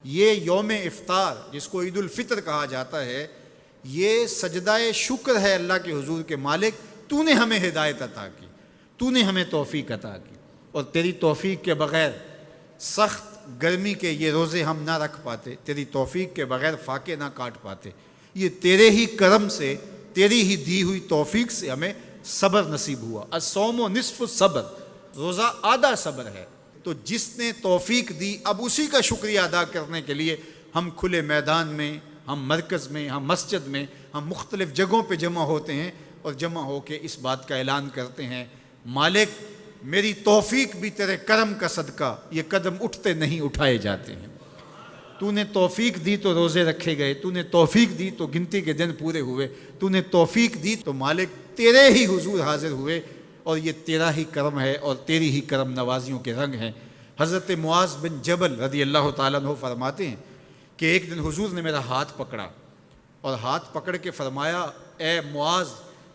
یہ یوم افطار جس کو عید الفطر کہا جاتا ہے، یہ سجدہ شکر ہے اللہ کے حضور کے مالک تو نے ہمیں ہدایت عطا کی، تو نے ہمیں توفیق عطا کی، اور تیری توفیق کے بغیر سخت گرمی کے یہ روزے ہم نہ رکھ پاتے، تیری توفیق کے بغیر فاقے نہ کاٹ پاتے، یہ تیرے ہی کرم سے، تیری ہی دی ہوئی توفیق سے ہمیں صبر نصیب ہوا۔ الصوم نصف الصبر، روزہ آدھا صبر ہے۔ تو جس نے توفیق دی، اب اسی کا شکریہ ادا کرنے کے لیے ہم کھلے میدان میں، ہم مرکز میں، ہم مسجد میں، ہم مختلف جگہوں پہ جمع ہوتے ہیں اور جمع ہو کے اس بات کا اعلان کرتے ہیں، مالک میری توفیق بھی تیرے کرم کا صدقہ یہ قدم اٹھتے نہیں اٹھائے جاتے ہیں۔ تو نے توفیق دی تو روزے رکھے گئے، تو نے توفیق دی تو گنتی کے دن پورے ہوئے، تو نے توفیق دی تو مالک تیرے ہی حضور حاضر ہوئے، اور یہ تیرا ہی کرم ہے اور تیری ہی کرم نوازیوں کے رنگ ہیں۔ حضرت معاذ بن جبل رضی اللہ تعالیٰ عنہ فرماتے ہیں کہ ایک دن حضور نے میرا ہاتھ پکڑا اور ہاتھ پکڑ کے فرمایا، اے معاذ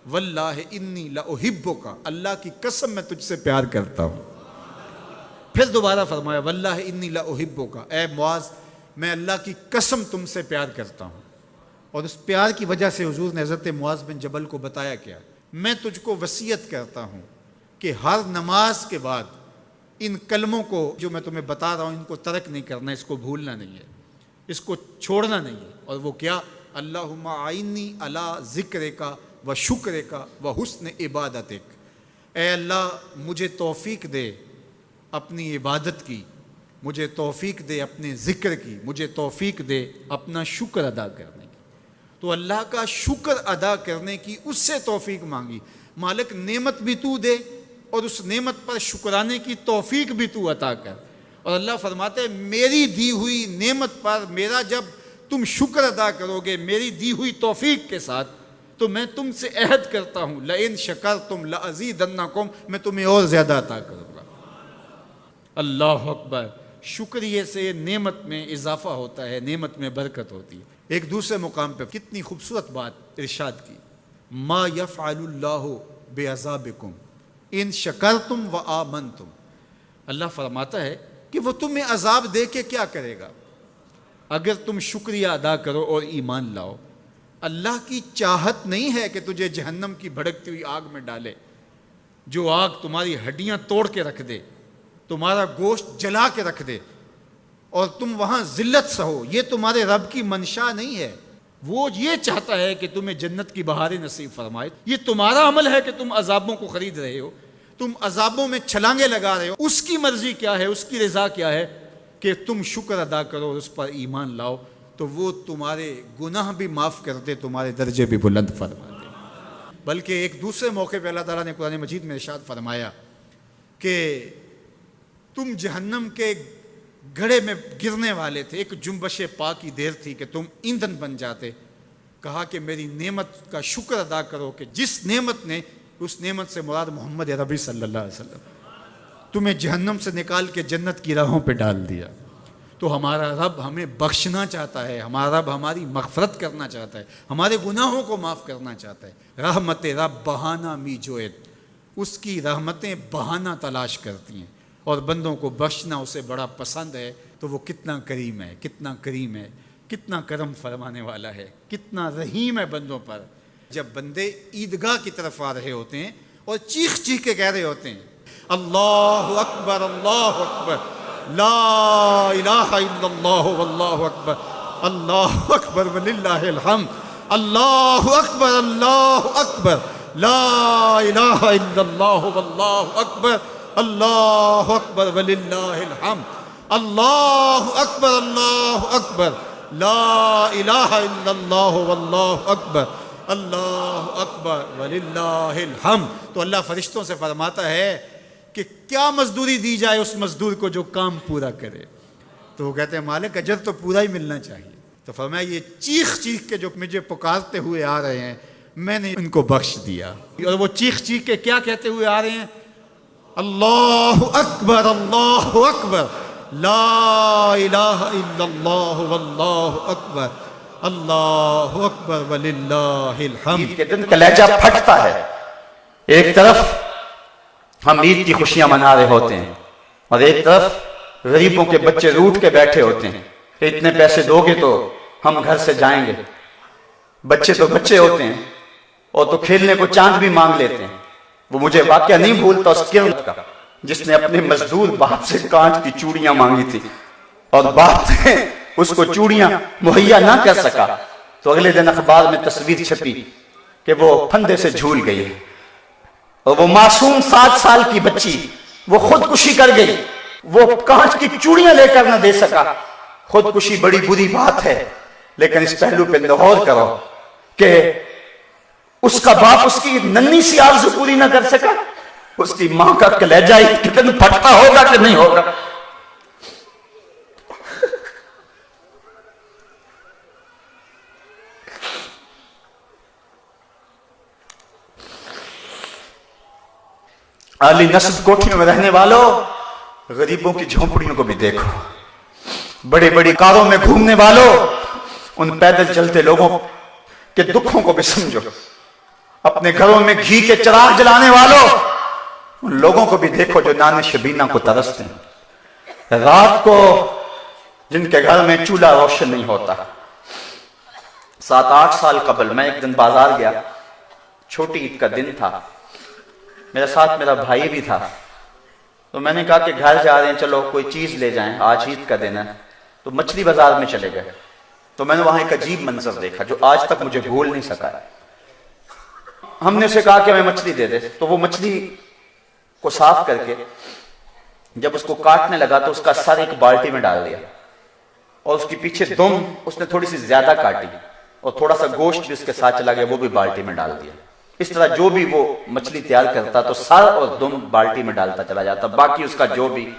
واللہ انی لأحبک، اللہ کی قسم میں تجھ سے پیار کرتا ہوں۔ پھر دوبارہ فرمایا، واللہ انی لأحبک، اے معاذ میں اللہ کی قسم تم سے پیار کرتا ہوں۔ اور اس پیار کی وجہ سے حضور نے حضرت معاذ بن جبل کو بتایا کیا، میں تجھ کو وصیت کرتا ہوں کہ ہر نماز کے بعد ان کلموں کو جو میں تمہیں بتا رہا ہوں ان کو ترک نہیں کرنا، اس کو بھولنا نہیں ہے، اس کو چھوڑنا نہیں ہے۔ اور وہ کیا؟ اللہم اعنی علی ذکرک و شکرک و حسن عبادتک، اے اللہ مجھے توفیق دے اپنی عبادت کی، مجھے توفیق دے اپنے ذکر کی، مجھے توفیق دے اپنا شکر ادا کرنے کی۔ تو اللہ کا شکر ادا کرنے کی اس سے توفیق مانگی، مالک نعمت بھی تو دے اور اس نعمت پر شکرانے کی توفیق بھی تو عطا کر۔ اور اللہ فرماتے ہیں میری دی ہوئی نعمت پر میرا جب تم شکر ادا کرو گے میری دی ہوئی توفیق کے ساتھ، تو میں تم سے عہد کرتا ہوں لئن شکرتم لازیدنکم، میں تمہیں اور زیادہ عطا کروں گا۔ اللہ اکبر، شکریہ سے نعمت میں اضافہ ہوتا ہے، نعمت میں برکت ہوتی ہے۔ ایک دوسرے مقام پہ کتنی خوبصورت بات ارشاد کی، ما یفعل اللہ بعذابکم ان شکرتم و آمنتم، اللہ فرماتا ہے کہ وہ تمہیں عذاب دے کے کیا کرے گا اگر تم شکریہ ادا کرو اور ایمان لاؤ۔ اللہ کی چاہت نہیں ہے کہ تجھے جہنم کی بھڑکتی ہوئی آگ میں ڈالے، جو آگ تمہاری ہڈیاں توڑ کے رکھ دے، تمہارا گوشت جلا کے رکھ دے اور تم وہاں ذلت سہو، یہ تمہارے رب کی منشا نہیں ہے۔ وہ یہ چاہتا ہے کہ تمہیں جنت کی بہاریں نصیب فرمائے۔ یہ تمہارا عمل ہے کہ تم عذابوں کو خرید رہے ہو، تم عذابوں میں چھلانگے لگا رہے ہو۔ اس کی مرضی کیا ہے، اس کی رضا کیا ہے کہ تم شکر ادا کرو اور اس پر ایمان لاؤ، تو وہ تمہارے گناہ بھی معاف کر دے، تمہارے درجے بھی بلند فرما دے۔ بلکہ ایک دوسرے موقع پہ اللہ تعالیٰ نے قرآن مجید میں ارشاد فرمایا کہ تم جہنم کے گھڑے میں گرنے والے تھے، ایک جنبش پا کی دیر تھی کہ تم ایندھن بن جاتے۔ کہا کہ میری نعمت کا شکر ادا کرو کہ جس نعمت نے، اس نعمت سے مراد محمد عربی صلی اللہ علیہ وسلم، تمہیں جہنم سے نکال کے جنت کی راہوں پہ ڈال دیا۔ تو ہمارا رب ہمیں بخشنا چاہتا ہے، ہمارا رب ہماری مغفرت کرنا چاہتا ہے، ہمارے گناہوں کو معاف کرنا چاہتا ہے۔ رحمت رب بہانہ می جوید، اس کی رحمتیں بہانہ تلاش کرتی ہیں اور بندوں کو بخشنا اسے بڑا پسند ہے۔ تو وہ کتنا کریم ہے، کتنا کریم ہے، کتنا کرم فرمانے والا ہے، کتنا رحیم ہے بندوں پر۔ جب بندے عیدگاہ کی طرف آ رہے ہوتے ہیں اور چیخ چیخ کے کہہ رہے ہوتے ہیں اللہ اکبر اللہ اکبر لا الہ الا اللہ واللہ اکبر اللہ اکبر وللہ الحمد اللہ اکبر لا الہ الا اللہ واللہ اکبر اللہ اکبر وللہ الحمد اللہ اکبر لا الہ الا اللہ واللہ اکبر اللہ اکبر وللہ الحمد۔ تو اللہ فرشتوں سے فرماتا ہے کہ کیا مزدوری دی جائے اس مزدور کو جو کام پورا کرے؟ تو وہ کہتے ہیں مالک اجر تو پورا ہی ملنا چاہیے۔ تو فرمایا یہ چیخ چیخ کے جو مجھے پکارتے ہوئے آ رہے ہیں میں نے ان کو بخش دیا۔ اور وہ چیخ چیخ کے کیا کہتے ہوئے آ رہے ہیں؟ اللہ اکبر لا الہ الا اللہ واللہ اکبر اللہ اکبر وللہ الحمد۔ عید کے دن کلیجہ پھٹتا ہے، ایک طرف ہم عید کی خوشیاں منا رہے ہوتے ہیں اور ایک طرف غریبوں کے بچے روٹ کے بیٹھے ہوتے ہیں، کہ اتنے پیسے دو گے تو ہم گھر سے جائیں گے. بچے تو بچے ہوتے ہیں اور تو کھیلنے کو چاند بھی مانگ لیتے ہیں. وہ مجھے واقعہ نہیں بھولتا اس کرد کا جس نے اپنے مزدور باپ سے کانچ کی چوڑیاں مانگی تھی اور باپ نے اس کو چوڑیاں مہیا نہ کر سکا تو اگلے دن اخبار میں تصویر چھپی کہ وہ پھندے سے جھول گئی اور وہ معصوم 7 سال کی بچی وہ خودکشی کر گئی. وہ کانچ کی چوڑیاں لے کر نہ دے سکا. خودکشی بڑی بری بات ہے لیکن اس پہلو پہ غور کرو کہ اس کا باپ اس کی ننھی سی آرزو پوری نہ کر سکا. اس کی ماں کا کلیجہ کتنا پھٹتا ہوگا کہ نہیں ہوگا. اعلی نسب کوٹھیوں میں رہنے والوں غریبوں کی جھونپڑیوں کو بھی دیکھو. بڑے بڑی کاروں میں گھومنے والوں ان پیدل چلتے لوگوں کے دکھوں کو بھی سمجھو. اپنے گھروں میں گھی کے چراغ جلانے والوں ان لوگوں کو بھی دیکھو جو نان شبینہ کو ترستے ہیں. رات کو جن کے گھر میں چولہا روشن نہیں ہوتا. 7-8 سال قبل میں ایک دن بازار گیا. چھوٹی عید کا دن تھا. میرے ساتھ میرا بھائی بھی تھا. تو میں نے کہا کہ گھر جا رہے ہیں چلو کوئی چیز لے جائیں آج عید کا دن ہے. تو مچھلی بازار میں چلے گئے. تو میں نے وہاں ایک عجیب منظر دیکھا جو آج تک مجھے بھول نہیں سکا. ہم نے اسے کہا کہ ہمیں مچھلی دے دے. تو وہ مچھلی کو صاف کر کے جب اس کو کاٹنے لگا تو اس کا سر ایک بالٹی میں ڈال دیا اور اس کی پیچھے دم اس نے تھوڑی سی زیادہ کاٹی اور تھوڑا سا گوشت بھی اس کے ساتھ چلا گیا وہ بھی بالٹی میں ڈال دیا. اس طرح جو بھی وہ مچھلی تیار کرتا تو سر اور دم بالٹی میں ڈالتا چلا جاتا. باقی اس کا جو بھی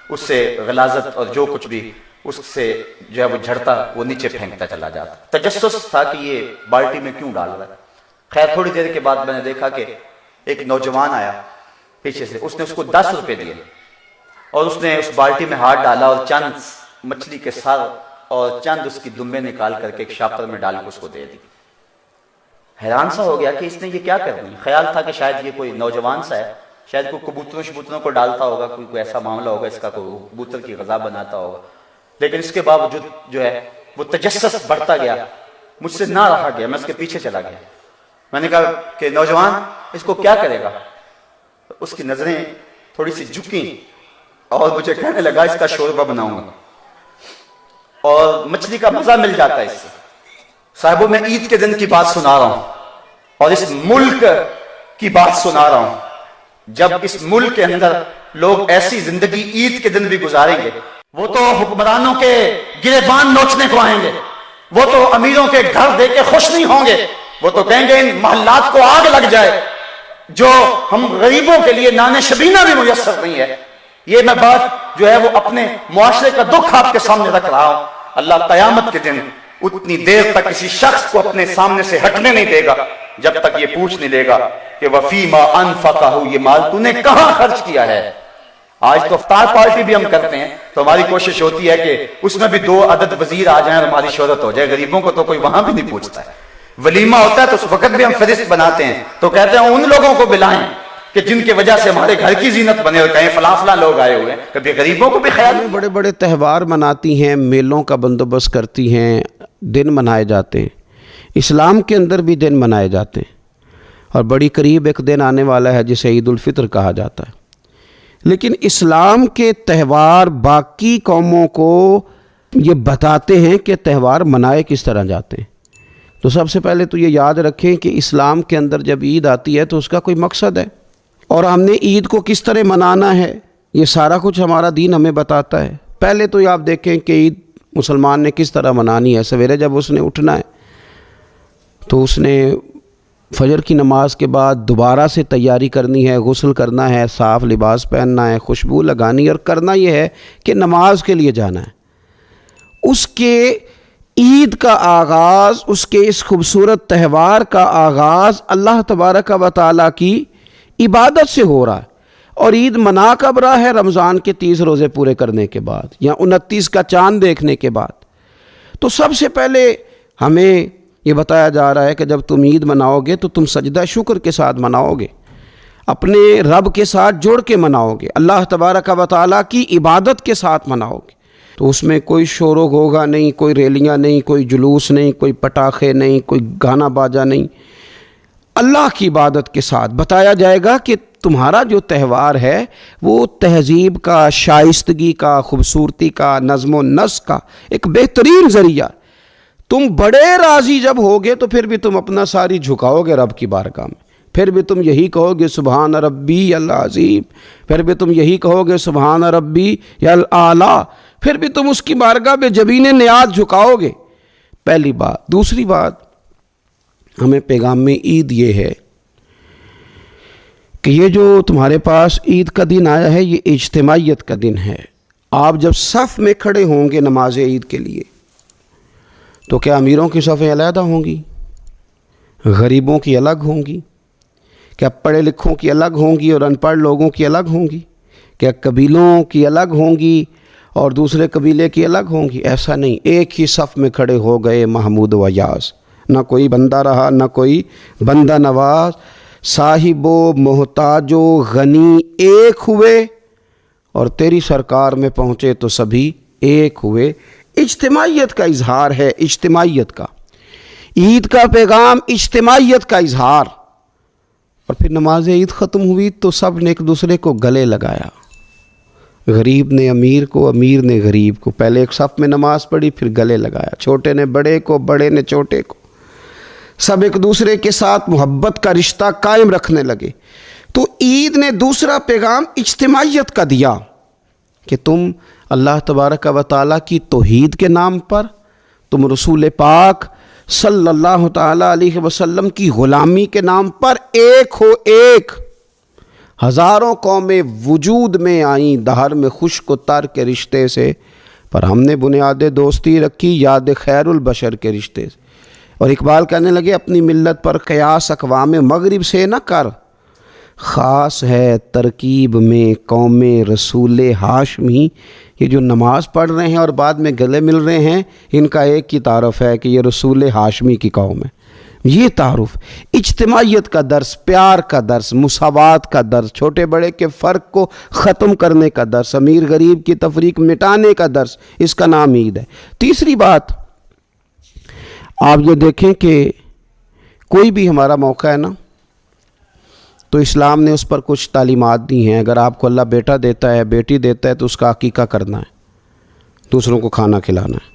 اس سے غلاظت اور جو کچھ بھی اس سے جو ہے وہ جھڑتا وہ نیچے پھینکتا چلا جاتا. تجسس تھا کہ یہ بالٹی میں کیوں ڈال رہا ہے. خیر تھوڑی دیر کے بعد میں نے دیکھا کہ ایک نوجوان آیا پیچھے سے. اس نے اس کو 10 روپے دیے اور اس نے اس بالٹی میں ہاتھ ڈالا اور چند مچھلی کے سر اور چند اس کی دمبے نکال کر کے ایک شاپر میں ڈال کے اس کو دے دی. حیران سا ہو گیا کہ اس نے یہ کیا کر دی. خیال تھا کہ شاید یہ کوئی نوجوان سا ہے, شاید کوئی کبوتروں شبوتروں کو ڈالتا ہوگا, کوئی ایسا معاملہ ہوگا, اس کا کوئی کبوتر کی غذا بناتا ہوگا. لیکن اس کے باوجود جو ہے وہ تجسس بڑھتا گیا, مجھ سے نہ رہا گیا, میں اس کے پیچھے چلا گیا. میں نے کہا کہ نوجوان اس کو کیا کرے گا. اس کی نظریں تھوڑی سی جھکیں اور مجھے کہنے لگا اس کا شوربہ بناؤں گا اور مچھلی کا مزہ مل جاتا ہے اس سے. صاحبوں میں عید کے دن کی بات سنا رہا ہوں اور اس ملک کی بات سنا رہا ہوں. جب اس ملک کے اندر لوگ ایسی زندگی عید کے دن بھی گزاریں گے, وہ تو حکمرانوں کے گریبان نوچنے کو آئیں گے, وہ تو امیروں کے گھر دے کے خوش نہیں ہوں گے, وہ تو کہیں گے ان محلات کو آگ لگ جائے جو ہم غریبوں کے لیے نان شبینہ بھی میسر نہیں ہے. یہ میں بات جو ہے وہ اپنے معاشرے کا دکھ آپ کے سامنے رکھ رہا ہوں. اللہ قیامت کے دن اتنی دیر تک کسی شخص کو اپنے سامنے سے ہٹنے نہیں دے گا جب تک یہ پوچھ نہیں لے گا کہ وَفِيمَا أَنفَقَهُ, یہ مال تو نے کہاں خرچ کیا ہے. آج تو افطار پارٹی بھی ہم کرتے ہیں تو ہماری کوشش ہوتی ہے کہ اس میں بھی 2 عدد وزیر آ جائیں اور ہماری شہرت ہو جائے. غریبوں کو تو کوئی وہاں بھی نہیں پوچھتا ہے. ولیمہ ہوتا ہے تو اس وقت بھی ہم فہرست بناتے ہیں تو کہتے ہیں ان لوگوں کو بلائیں کہ جن کی وجہ سے ہمارے گھر کی زینت بنے اور کہیں فلاں فلاں لوگ آئے ہوئے ہیں. کبھی غریبوں کو بھی خیال نہیں. بڑے بڑے تہوار مناتی ہیں, میلوں کا بندوبست کرتی ہیں, دن منائے جاتے ہیں. اسلام کے اندر بھی دن منائے جاتے ہیں اور بڑی قریب ایک دن آنے والا ہے جسے عید الفطر کہا جاتا ہے. لیکن اسلام کے تہوار باقی قوموں کو یہ بتاتے ہیں کہ تہوار منائے کس طرح جاتے ہیں. تو سب سے پہلے تو یہ یاد رکھیں کہ اسلام کے اندر جب عید آتی ہے تو اس کا کوئی مقصد ہے اور ہم نے عید کو کس طرح منانا ہے یہ سارا کچھ ہمارا دین ہمیں بتاتا ہے. پہلے تو یہ آپ دیکھیں کہ عید مسلمان نے کس طرح منانی ہے. سویرے جب اس نے اٹھنا ہے تو اس نے فجر کی نماز کے بعد دوبارہ سے تیاری کرنی ہے, غسل کرنا ہے, صاف لباس پہننا ہے, خوشبو لگانی اور کرنا یہ ہے کہ نماز کے لیے جانا ہے. اس کے عید کا آغاز, اس کے اس خوبصورت تہوار کا آغاز اللہ تبارک و تعالیٰ کی عبادت سے ہو رہا ہے. اور عید منا کب رہا ہے؟ رمضان کے 30 روزے پورے کرنے کے بعد یا 29 کا چاند دیکھنے کے بعد. تو سب سے پہلے ہمیں یہ بتایا جا رہا ہے کہ جب تم عید مناؤ گے تو تم سجدہ شکر کے ساتھ مناؤ گے, اپنے رب کے ساتھ جوڑ کے مناؤ گے, اللہ تبارک و تعالیٰ کی عبادت کے ساتھ مناؤ گے. تو اس میں کوئی شور و غوغا نہیں، کوئی ریلیاں نہیں، کوئی جلوس نہیں، کوئی پٹاخے نہیں، کوئی گانا باجا نہیں. اللہ کی عبادت کے ساتھ بتایا جائے گا کہ تمہارا جو تہوار ہے وہ تہذیب کا، شائستگی کا، خوبصورتی کا، نظم و نسق کا ایک بہترین ذریعہ. تم بڑے راضی جب ہوگے تو پھر بھی تم اپنا ساری جھکاؤ گے رب کی بارگاہ میں، پھر بھی تم یہی کہو گے سبحان ربی العظیم، پھر بھی تم یہی کہو گے سبحان ربی الاعلیٰ، پھر بھی تم اس کی بارگاہ میں جبین نیاز جھکاؤ گے. پہلی بات. دوسری بات، ہمیں پیغام میں عید یہ ہے کہ یہ جو تمہارے پاس عید کا دن آیا ہے یہ اجتماعیت کا دن ہے. آپ جب صف میں کھڑے ہوں گے نماز عید کے لیے تو کیا امیروں کی صفیں علیحدہ ہوں گی؟ غریبوں کی الگ ہوں گی؟ کیا پڑھے لکھوں کی الگ ہوں گی اور ان پڑھ لوگوں کی الگ ہوں گی؟ کیا قبیلوں کی الگ ہوں گی اور دوسرے قبیلے کی الگ ہوں گی؟ ایسا نہیں. ایک ہی صف میں کھڑے ہو گئے محمود و یاز. نہ کوئی بندہ رہا نہ کوئی بندہ نواز. صاحب و محتاج و غنی ایک ہوئے اور تیری سرکار میں پہنچے تو سبھی ایک ہوئے. اجتماعیت کا اظہار ہے، اجتماعیت کا. عید کا پیغام اجتماعیت کا اظہار. اور پھر نماز عید ختم ہوئی تو سب نے ایک دوسرے کو گلے لگایا. غریب نے امیر کو، امیر نے غریب کو. پہلے ایک صف میں نماز پڑھی پھر گلے لگایا. چھوٹے نے بڑے کو، بڑے نے چھوٹے کو. سب ایک دوسرے کے ساتھ محبت کا رشتہ قائم رکھنے لگے. تو عید نے دوسرا پیغام اجتماعیت کا دیا کہ تم اللہ تبارک و تعالیٰ کی توحید کے نام پر، تم رسول پاک صلی اللہ تعالیٰ علیہ وسلم کی غلامی کے نام پر ایک ہو. ایک ہزاروں قومیں وجود میں آئیں دہر میں خشک و تر کے رشتے سے، پر ہم نے بنیاد دوستی رکھی یاد خیر البشر کے رشتے سے. اور اقبال کہنے لگے اپنی ملت پر قیاس اقوام مغرب سے نہ کر، خاص ہے ترکیب میں قوم رسول ہاشمی. یہ جو نماز پڑھ رہے ہیں اور بعد میں گلے مل رہے ہیں ان کا ایک ہی تعارف ہے کہ یہ رسول ہاشمی کی قوم ہے. یہ تعارف اجتماعیت کا درس، پیار کا درس، مساوات کا درس، چھوٹے بڑے کے فرق کو ختم کرنے کا درس، امیر غریب کی تفریق مٹانے کا درس، اس کا نام عید ہے. تیسری بات، آپ یہ دیکھیں کہ کوئی بھی ہمارا موقع ہے نا تو اسلام نے اس پر کچھ تعلیمات دی ہیں. اگر آپ کو اللہ بیٹا دیتا ہے، بیٹی دیتا ہے تو اس کا عقیقہ کرنا ہے، دوسروں کو کھانا کھلانا ہے.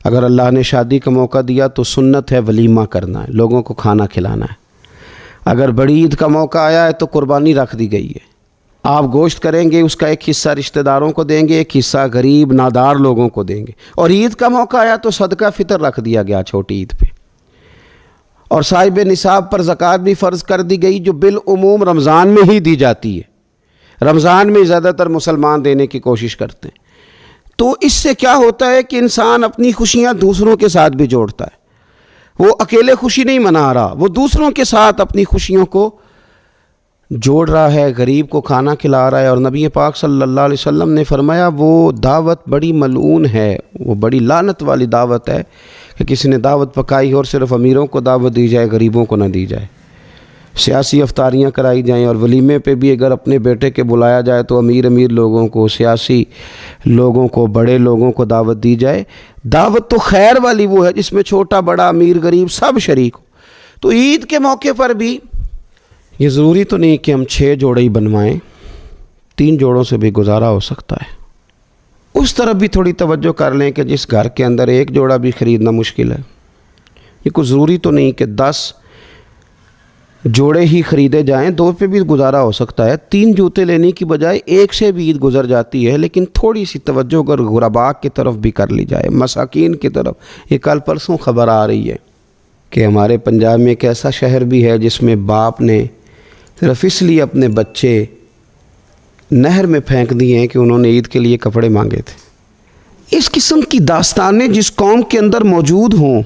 اگر اللہ نے شادی کا موقع دیا تو سنت ہے ولیمہ کرنا ہے، لوگوں کو کھانا کھلانا ہے. اگر بڑی عید کا موقع آیا ہے تو قربانی رکھ دی گئی ہے. آپ گوشت کریں گے، اس کا ایک حصہ رشتہ داروں کو دیں گے، ایک حصہ غریب نادار لوگوں کو دیں گے. اور عید کا موقع آیا تو صدقہ فطر رکھ دیا گیا چھوٹی عید پہ. اور صاحب نصاب پر زکوٰۃ بھی فرض کر دی گئی جو بالعموم رمضان میں ہی دی جاتی ہے. رمضان میں زیادہ تر مسلمان دینے کی کوشش کرتے ہیں. تو اس سے کیا ہوتا ہے کہ انسان اپنی خوشیاں دوسروں کے ساتھ بھی جوڑتا ہے. وہ اکیلے خوشی نہیں منا رہا، وہ دوسروں کے ساتھ اپنی خوشیوں کو جوڑ رہا ہے، غریب کو کھانا کھلا رہا ہے. اور نبی پاک صلی اللہ علیہ وسلم نے فرمایا وہ دعوت بڑی ملعون ہے، وہ بڑی لعنت والی دعوت ہے کہ کسی نے دعوت پکائی اور صرف امیروں کو دعوت دی جائے، غریبوں کو نہ دی جائے. سیاسی افطاریاں کرائی جائیں اور ولیمے پہ بھی اگر اپنے بیٹے کے بلایا جائے تو امیر لوگوں کو، سیاسی لوگوں کو، بڑے لوگوں کو دعوت دی جائے. دعوت تو خیر والی وہ ہے جس میں چھوٹا بڑا امیر غریب سب شریک ہو. تو عید کے موقع پر بھی یہ ضروری تو نہیں کہ ہم 6 جوڑے ہی بنوائیں، 3 جوڑوں سے بھی گزارا ہو سکتا ہے. اس طرف بھی تھوڑی توجہ کر لیں کہ جس گھر کے اندر 1 جوڑا بھی خریدنا مشکل ہے. یہ کوئی ضروری تو نہیں کہ 10 جوڑے ہی خریدے جائیں، 2 پہ بھی گزارا ہو سکتا ہے. 3 جوتے لینے کی بجائے 1 سے بھی عید گزر جاتی ہے. لیکن تھوڑی سی توجہ اگر غرباء کی طرف بھی کر لی جائے، مساکین کی طرف. یہ کل پرسوں خبر آ رہی ہے کہ ہمارے پنجاب میں ایک ایسا شہر بھی ہے جس میں باپ نے صرف اس لیے اپنے بچے نہر میں پھینک دیے ہیں کہ انہوں نے عید کے لیے کپڑے مانگے تھے. اس قسم کی داستانیں جس قوم کے اندر موجود ہوں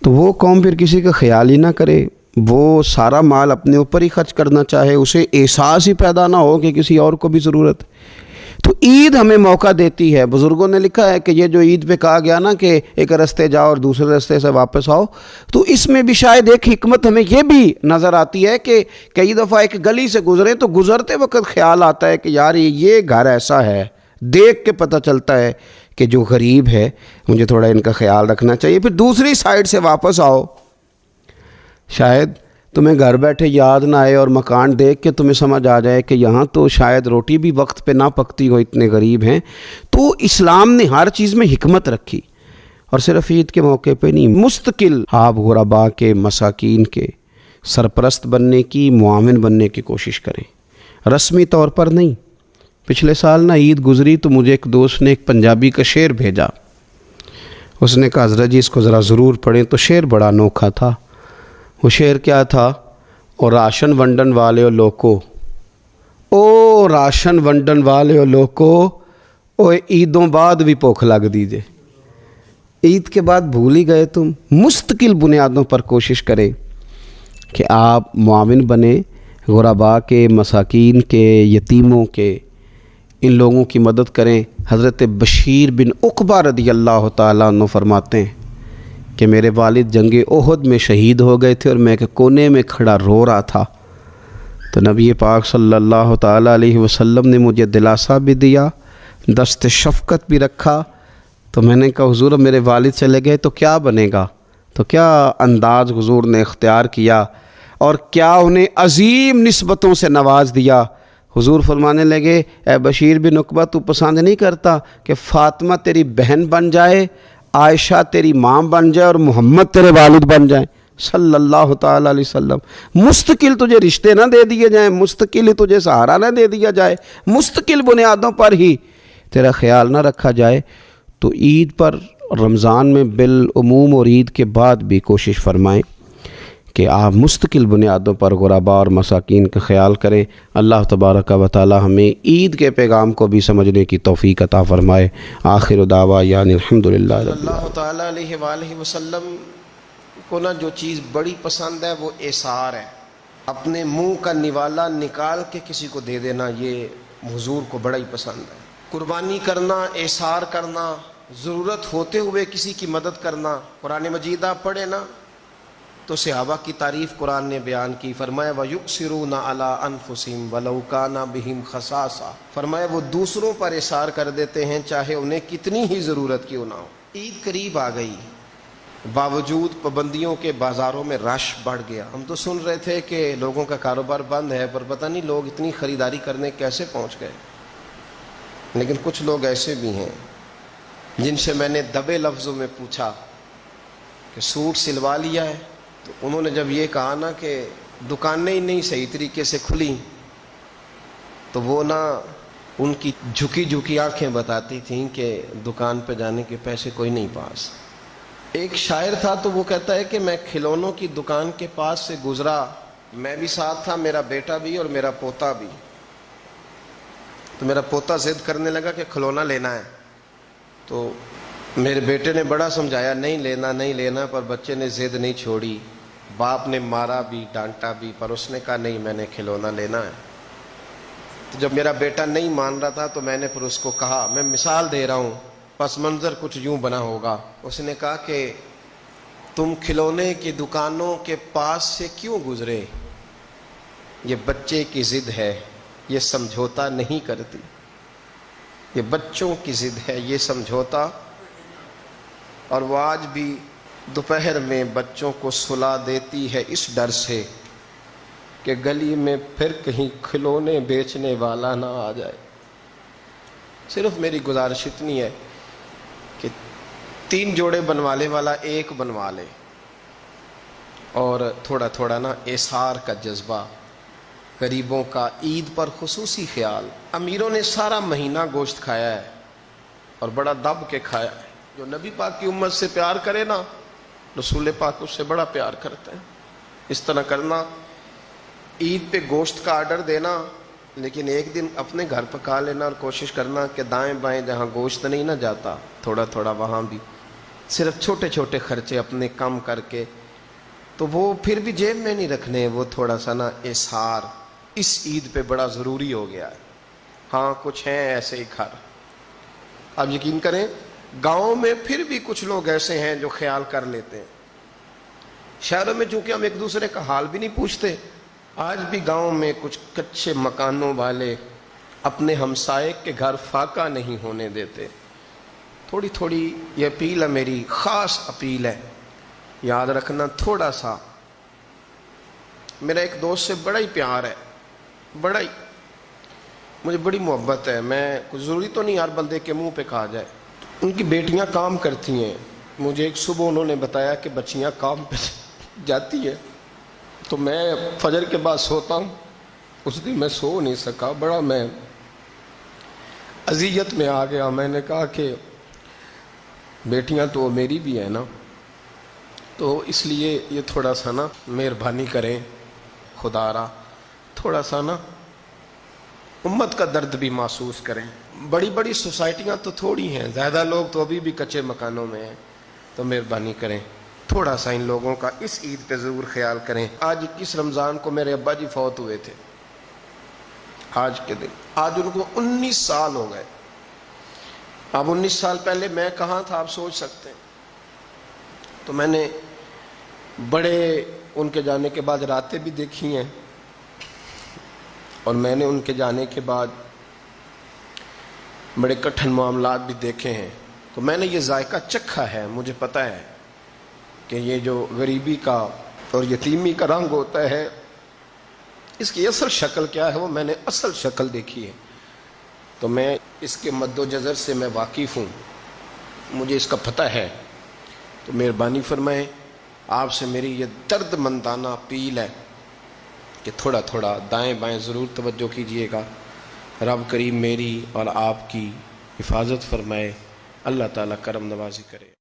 تو وہ قوم پھر کسی کا خیال ہی نہ کرے، وہ سارا مال اپنے اوپر ہی خرچ کرنا چاہے، اسے احساس ہی پیدا نہ ہو کہ کسی اور کو بھی ضرورت ہے. تو عید ہمیں موقع دیتی ہے. بزرگوں نے لکھا ہے کہ یہ جو عید پہ کہا گیا نا کہ ایک رستے جاؤ اور دوسرے رستے سے واپس آؤ، تو اس میں بھی شاید ایک حکمت ہمیں یہ بھی نظر آتی ہے کہ کئی دفعہ ایک گلی سے گزرے تو گزرتے وقت خیال آتا ہے کہ یار یہ گھر ایسا ہے دیکھ کے پتہ چلتا ہے کہ جو غریب ہے مجھے تھوڑا ان کا خیال رکھنا چاہیے. پھر دوسری سائڈ سے واپس آؤ, شاید تمہیں گھر بیٹھے یاد نہ آئے اور مکان دیکھ کے تمہیں سمجھ آ جائے کہ یہاں تو شاید روٹی بھی وقت پہ نہ پکتی ہو, اتنے غریب ہیں. تو اسلام نے ہر چیز میں حکمت رکھی, اور صرف عید کے موقع پہ نہیں, مستقل آپ غربا کے, مساکین کے سرپرست بننے کی, معاون بننے کی کوشش کریں, رسمی طور پر نہیں. پچھلے سال نا عید گزری تو مجھے ایک دوست نے ایک پنجابی کا شعر بھیجا. اس نے کہا حضرت جی اس کو ذرا ضرور پڑھیں. تو شعر بڑا انوکھا تھا. وہ شعر کیا تھا؟ اور راشن ونڈن والے لوکو, او راشن ونڈن والے لوکو, او عیدوں بعد بھی بھوک لگ دیجئے. عید کے بعد بھول ہی گئے تم. مستقل بنیادوں پر کوشش کریں کہ آپ معاون بنیں, غربا کے, مساکین کے, یتیموں کے, ان لوگوں کی مدد کریں. حضرت بشیر بن عقبہ رضی اللہ تعالیٰ عنہ فرماتے ہیں کہ میرے والد جنگ احد میں شہید ہو گئے تھے اور میں ایک کونے میں کھڑا رو رہا تھا. تو نبی پاک صلی اللہ تعالیٰ علیہ وسلم نے مجھے دلاسا بھی دیا, دست شفقت بھی رکھا. تو میں نے کہا حضور میرے والد چلے گئے تو کیا بنے گا؟ تو کیا انداز حضور نے اختیار کیا اور کیا انہیں عظیم نسبتوں سے نواز دیا. حضور فرمانے لگے اے بشیر بن عقبہ تو پسند نہیں کرتا کہ فاطمہ تیری بہن بن جائے, عائشہ تیری ماں بن جائے اور محمد تیرے والد بن جائیں صلی اللہ تعالیٰ علیہ وسلم. مستقل تجھے رشتے نہ دے دیے جائیں, مستقل ہی تجھے سہارا نہ دے دیا جائے, مستقل بنیادوں پر ہی تیرا خیال نہ رکھا جائے. تو عید پر, رمضان میں بالعموم اور عید کے بعد بھی کوشش فرمائیں کہ آپ مستقل بنیادوں پر غربا اور مساکین کا خیال کریں. اللہ تبارک و تعالی ہمیں عید کے پیغام کو بھی سمجھنے کی توفیق عطا فرمائے. آخر دعوا یعنی الحمدللہ. اللہ تعالیٰ علیہ وآلہ وسلم کو نا جو چیز بڑی پسند ہے وہ ایثار ہے. اپنے منہ کا نوالا نکال کے کسی کو دے دینا, یہ حضور کو بڑا ہی پسند ہے. قربانی کرنا, ایثار کرنا, ضرورت ہوتے ہوئے کسی کی مدد کرنا. قرآن مجید آپ پڑھیں نا تو صحابہ کی تعریف قرآن نے بیان کی. فرمایا وَيُؤْثِرُونَ عَلَىٰ أَنفُسِهِمْ وَلَوْ كَانَ بِهِمْ خَصَاصَةٌ. فرمایا وہ دوسروں پر اثار کر دیتے ہیں چاہے انہیں کتنی ہی ضرورت کیوں نہ ہو. عید قریب آ گئی, باوجود پابندیوں کے بازاروں میں رش بڑھ گیا. ہم تو سن رہے تھے کہ لوگوں کا کاروبار بند ہے, پر پتہ نہیں لوگ اتنی خریداری کرنے کیسے پہنچ گئے. لیکن کچھ لوگ ایسے بھی ہیں جن سے میں نے دبے لفظوں میں پوچھا کہ سوٹ سلوا لیا ہے, تو انہوں نے جب یہ کہا نا کہ دکانیں ہی نہیں صحیح طریقے سے کھلی, تو وہ نا ان کی جھکی جھکی آنکھیں بتاتی تھیں کہ دکان پہ جانے کے پیسے کوئی نہیں پاس. ایک شاعر تھا تو وہ کہتا ہے کہ میں کھلونوں کی دکان کے پاس سے گزرا, میں بھی ساتھ تھا, میرا بیٹا بھی اور میرا پوتا بھی. تو میرا پوتا ضد کرنے لگا کہ کھلونا لینا ہے, تو میرے بیٹے نے بڑا سمجھایا نہیں لینا, پر بچے نے ضد نہیں چھوڑی. باپ نے مارا بھی, ڈانٹا بھی, پر اس نے کہا نہیں میں نے کھلونا لینا ہے. تو جب میرا بیٹا نہیں مان رہا تھا تو میں نے پھر اس کو کہا, میں مثال دے رہا ہوں, پس منظر کچھ یوں بنا ہوگا. اس نے کہا کہ تم کھلونے کی دکانوں کے پاس سے کیوں گزرے؟ یہ بچے کی ضد ہے, یہ سمجھوتا نہیں کرتی. یہ بچوں کی ضد ہے, یہ سمجھوتا. اور وہ آج بھی دوپہر میں بچوں کو سلا دیتی ہے اس ڈر سے کہ گلی میں پھر کہیں کھلونے بیچنے والا نہ آ جائے. صرف میری گزارش اتنی ہے کہ 3 جوڑے بنوانے والا 1 بنوا لے, اور تھوڑا تھوڑا نا ایثار کا جذبہ, غریبوں کا عید پر خصوصی خیال. امیروں نے سارا مہینہ گوشت کھایا ہے اور بڑا دب کے کھایا ہے. جو نبی پاک کی امت سے پیار کرے نا, رسول پاک اس سے بڑا پیار کرتے ہیں. اس طرح کرنا, عید پہ گوشت کا آرڈر دینا, لیکن ایک دن اپنے گھر پکا لینا اور کوشش کرنا کہ دائیں بائیں جہاں گوشت نہیں نہ جاتا تھوڑا تھوڑا وہاں بھی صرف چھوٹے چھوٹے خرچے اپنے کم کر کے, تو وہ پھر بھی جیب میں نہیں رکھنے, وہ تھوڑا سا نا اظہار اس عید پہ بڑا ضروری ہو گیا ہے. ہاں کچھ ہیں ایسے ہی گھر, آپ یقین کریں گاؤں میں پھر بھی کچھ لوگ ایسے ہیں جو خیال کر لیتے ہیں. شہروں میں چونکہ ہم ایک دوسرے کا حال بھی نہیں پوچھتے, آج بھی گاؤں میں کچھ کچے مکانوں والے اپنے ہمسائے کے گھر فاقہ نہیں ہونے دیتے. تھوڑی تھوڑی یہ اپیل ہے، میری خاص اپیل ہے، یاد رکھنا. تھوڑا سا میرا ایک دوست سے بڑا ہی پیار ہے، بڑا ہی مجھے بڑی محبت ہے. میں کچھ ضروری تو نہیں ہر بندے کے منہ پہ کہا جائے. ان کی بیٹیاں کام کرتی ہیں. مجھے ایک صبح انہوں نے بتایا کہ بچیاں کام پہ جاتی ہیں، تو میں فجر کے بعد سوتا ہوں. اس دن میں سو نہیں سکا، بڑا میں اذیت میں آ گیا. میں نے کہا کہ بیٹیاں تو میری بھی ہیں نا، تو اس لیے یہ تھوڑا سا نا مہربانی کریں خدا را، تھوڑا سا نا امت کا درد بھی محسوس کریں. بڑی بڑی سوسائٹیاں تو تھوڑی ہیں، زیادہ لوگ تو ابھی بھی کچے مکانوں میں ہیں، تو مہربانی کریں تھوڑا سا ان لوگوں کا اس عید پہ ضرور خیال کریں. آج 21 رمضان کو میرے ابا جی فوت ہوئے تھے. آج کے دن، آج ان کو 19 سال ہو گئے. اب 19 سال پہلے میں کہاں تھا آپ سوچ سکتے ہیں. تو میں نے بڑے ان کے جانے کے بعد راتیں بھی دیکھی ہیں، اور میں نے ان کے جانے کے بعد بڑے کٹھن معاملات بھی دیکھے ہیں. تو میں نے یہ ذائقہ چکھا ہے. مجھے پتہ ہے کہ یہ جو غریبی کا اور یتیمی کا رنگ ہوتا ہے، اس کی اصل شکل کیا ہے، وہ میں نے اصل شکل دیکھی ہے. تو میں اس کے مد و جزر سے میں واقف ہوں، مجھے اس کا پتہ ہے. تو مہربانی فرمائیں، آپ سے میری یہ درد مندانہ اپیل ہے کہ تھوڑا تھوڑا دائیں بائیں ضرور توجہ کیجئے گا. رب کریم میری اور آپ کی حفاظت فرمائے، اللہ تعالیٰ کرم نوازی کرے.